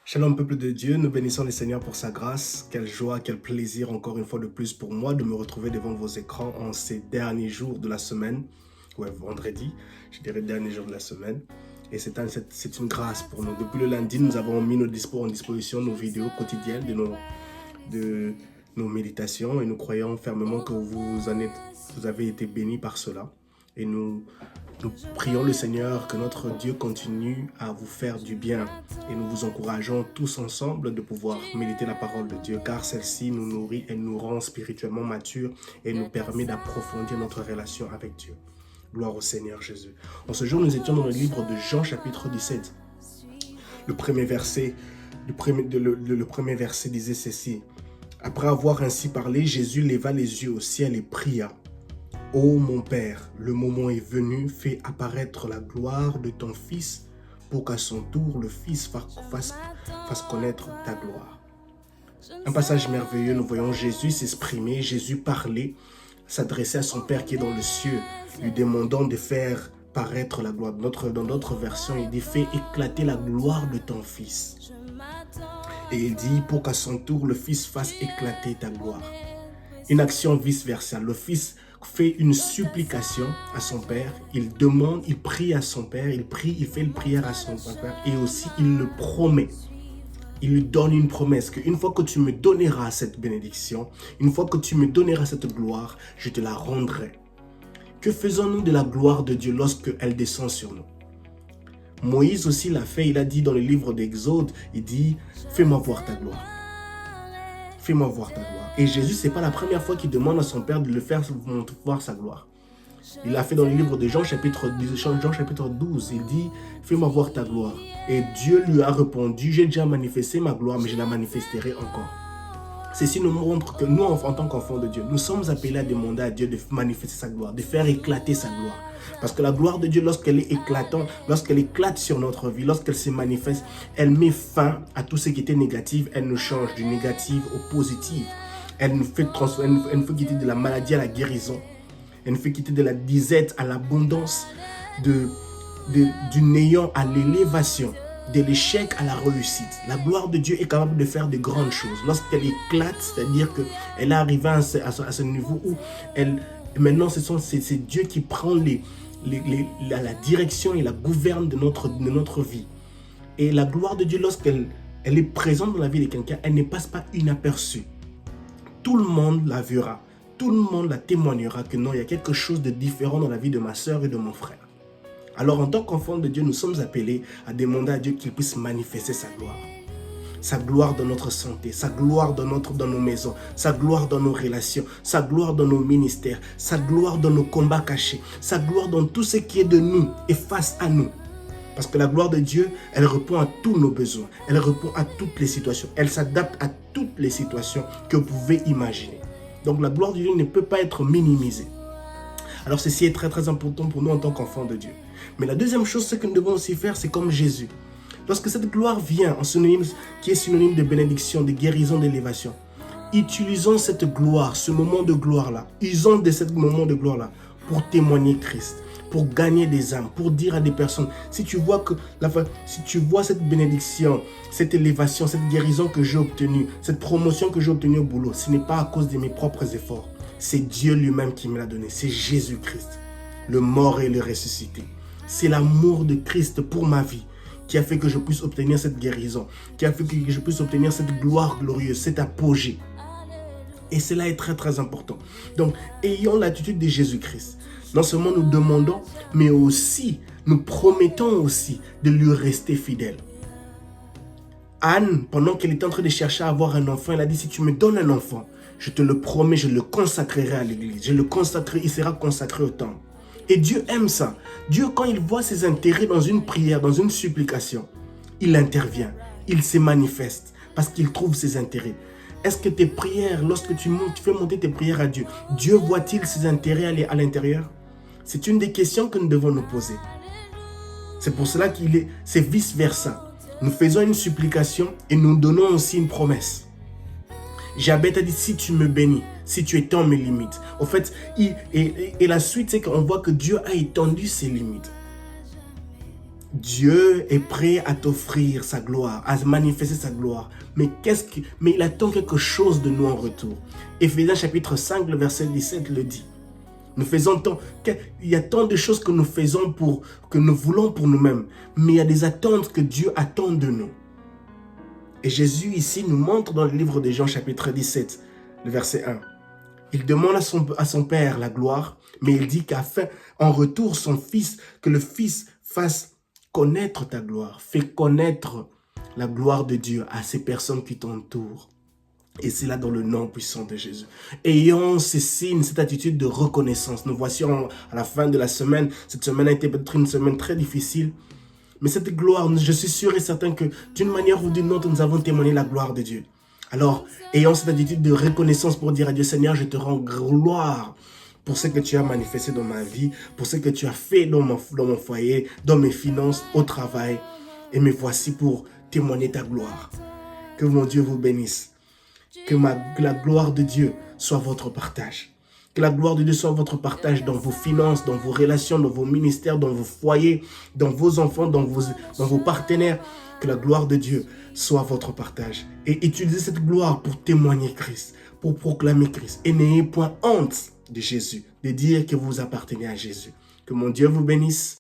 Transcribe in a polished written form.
Shalom peuple de Dieu, nous bénissons le Seigneur pour sa grâce. Quelle joie, quel plaisir encore une fois de plus pour moi de me retrouver devant vos écrans en ces derniers jours de la semaine. Ouais, vendredi, je dirais dernier jour de la semaine. Et c'est une grâce pour nous. Depuis le lundi, nous avons mis en disposition nos vidéos quotidiennes de nos méditations et nous croyons fermement que vous avez été bénis par cela. Et nous prions le Seigneur que notre Dieu continue à vous faire du bien. Et nous vous encourageons tous ensemble de pouvoir méditer la parole de Dieu, car celle-ci nous nourrit, elle nous rend spirituellement matures et nous permet d'approfondir notre relation avec Dieu. Gloire au Seigneur Jésus. En ce jour, nous étions dans le livre de Jean, chapitre 17. Le premier verset disait ceci. Après avoir ainsi parlé, Jésus leva les yeux au ciel et pria. Ô mon Père, le moment est venu, fais apparaître la gloire de ton Fils pour qu'à son tour le Fils fasse connaître ta gloire. Un passage merveilleux, nous voyons Jésus s'exprimer, Jésus parler, s'adresser à son Père qui est dans le ciel, lui demandant de faire paraître la gloire. Dans notre version, il dit, fais éclater la gloire de ton Fils. Et il dit, pour qu'à son tour le Fils fasse éclater ta gloire. Une action vice-versa. Le Fils fait une supplication à son Père, il demande, il prie à son Père, il fait une prière à son Père et aussi il le promet. Il lui donne une promesse qu'une fois que tu me donneras cette bénédiction, une fois que tu me donneras cette gloire, je te la rendrai. Que faisons-nous de la gloire de Dieu lorsqu'elle descend sur nous? Moïse aussi l'a fait, il a dit dans le livre d'Exode, il dit, fais-moi voir ta gloire. Fais-moi voir ta gloire. Et Jésus, ce n'est pas la première fois qu'il demande à son Père de le faire voir sa gloire. Il l'a fait dans le livre de Jean chapitre 12. Il dit, fais-moi voir ta gloire. Et Dieu lui a répondu, j'ai déjà manifesté ma gloire, mais je la manifesterai encore. Ceci nous montre que nous, en tant qu'enfants de Dieu, nous sommes appelés à demander à Dieu de manifester sa gloire, de faire éclater sa gloire. Parce que la gloire de Dieu, lorsqu'elle est éclatante, lorsqu'elle éclate sur notre vie, lorsqu'elle se manifeste, elle met fin à tout ce qui était négatif. Elle nous change du négatif au positif. Elle nous fait quitter de la maladie à la guérison. Elle nous fait quitter de la disette à l'abondance, du néant à l'élévation, de l'échec à la réussite. La gloire de Dieu est capable de faire de grandes choses. Lorsqu'elle éclate, c'est-à-dire qu'elle est arrivée à ce niveau où maintenant c'est Dieu qui prend la direction et la gouverne de notre vie. Et la gloire de Dieu, lorsqu'elle est présente dans la vie de quelqu'un, elle ne passe pas inaperçue. Tout le monde la verra. Tout le monde la témoignera que non, il y a quelque chose de différent dans la vie de ma sœur et de mon frère. Alors, en tant qu'enfants de Dieu, nous sommes appelés à demander à Dieu qu'il puisse manifester sa gloire. Sa gloire dans notre santé, sa gloire dans nos maisons, sa gloire dans nos relations, sa gloire dans nos ministères, sa gloire dans nos combats cachés, sa gloire dans tout ce qui est de nous et face à nous. Parce que la gloire de Dieu, elle répond à tous nos besoins, elle répond à toutes les situations, elle s'adapte à toutes les situations que vous pouvez imaginer. Donc la gloire de Dieu ne peut pas être minimisée. Alors ceci est très très important pour nous en tant qu'enfants de Dieu. Mais la deuxième chose, ce que nous devons aussi faire, c'est comme Jésus. Lorsque cette gloire vient, qui est synonyme de bénédiction, de guérison, d'élévation, utilisons cette gloire, ce moment de gloire-là, usons de ce moment de gloire-là pour témoigner Christ, pour gagner des âmes, pour dire à des personnes, si tu vois cette bénédiction, cette élévation, cette guérison que j'ai obtenue, cette promotion que j'ai obtenue au boulot, ce n'est pas à cause de mes propres efforts. C'est Dieu lui-même qui me l'a donné. C'est Jésus-Christ, le mort et le ressuscité. C'est l'amour de Christ pour ma vie qui a fait que je puisse obtenir cette guérison, qui a fait que je puisse obtenir cette gloire glorieuse, cet apogée. Et cela est très très important. Donc, ayons l'attitude de Jésus-Christ. Non seulement nous demandons, mais aussi nous promettons aussi de lui rester fidèle. Anne, pendant qu'elle était en train de chercher à avoir un enfant, elle a dit, si tu me donnes un enfant, je te le promets, je le consacrerai à l'église. Il sera consacré au temple. Et Dieu aime ça. Dieu, quand il voit ses intérêts dans une prière, dans une supplication, il intervient, il se manifeste parce qu'il trouve ses intérêts. Est-ce que tes prières, lorsque tu fais monter tes prières à Dieu, Dieu voit-il ses intérêts à l'intérieur? C'est une des questions que nous devons nous poser. C'est pour cela c'est vice-versa. Nous faisons une supplication et nous donnons aussi une promesse. Jabez a dit, si tu me bénis, si tu étends mes limites. En fait, et la suite, c'est qu'on voit que Dieu a étendu ses limites. Dieu est prêt à t'offrir sa gloire, à manifester sa gloire. Mais il attend quelque chose de nous en retour. Éphésiens chapitre 5, le verset 17 le dit. Il y a tant de choses que nous faisons que nous voulons pour nous-mêmes. Mais il y a des attentes que Dieu attend de nous. Et Jésus ici nous montre dans le livre de Jean chapitre 17, le verset 1. Il demande à son Père la gloire, mais il dit qu'afin, en retour, que le Fils fasse connaître ta gloire, fais connaître la gloire de Dieu à ces personnes qui t'entourent. Et c'est là dans le nom puissant de Jésus. Ayons ces signes, cette attitude de reconnaissance. Nous voici à la fin de la semaine. Cette semaine a été peut-être une semaine très difficile. Mais cette gloire, je suis sûr et certain que d'une manière ou d'une autre, nous avons témoigné la gloire de Dieu. Alors, ayons cette attitude de reconnaissance pour dire à Dieu, Seigneur, je te rends gloire pour ce que tu as manifesté dans ma vie, pour ce que tu as fait dans mon foyer, dans mes finances, au travail. Et me voici pour témoigner ta gloire. Que mon Dieu vous bénisse. Que la gloire de Dieu soit votre partage. Que la gloire de Dieu soit votre partage dans vos finances, dans vos relations, dans vos ministères, dans vos foyers, dans vos enfants, dans vos partenaires. Que la gloire de Dieu soit votre partage. Et utilisez cette gloire pour témoigner Christ, pour proclamer Christ. Et n'ayez point honte de Jésus, de dire que vous appartenez à Jésus. Que mon Dieu vous bénisse.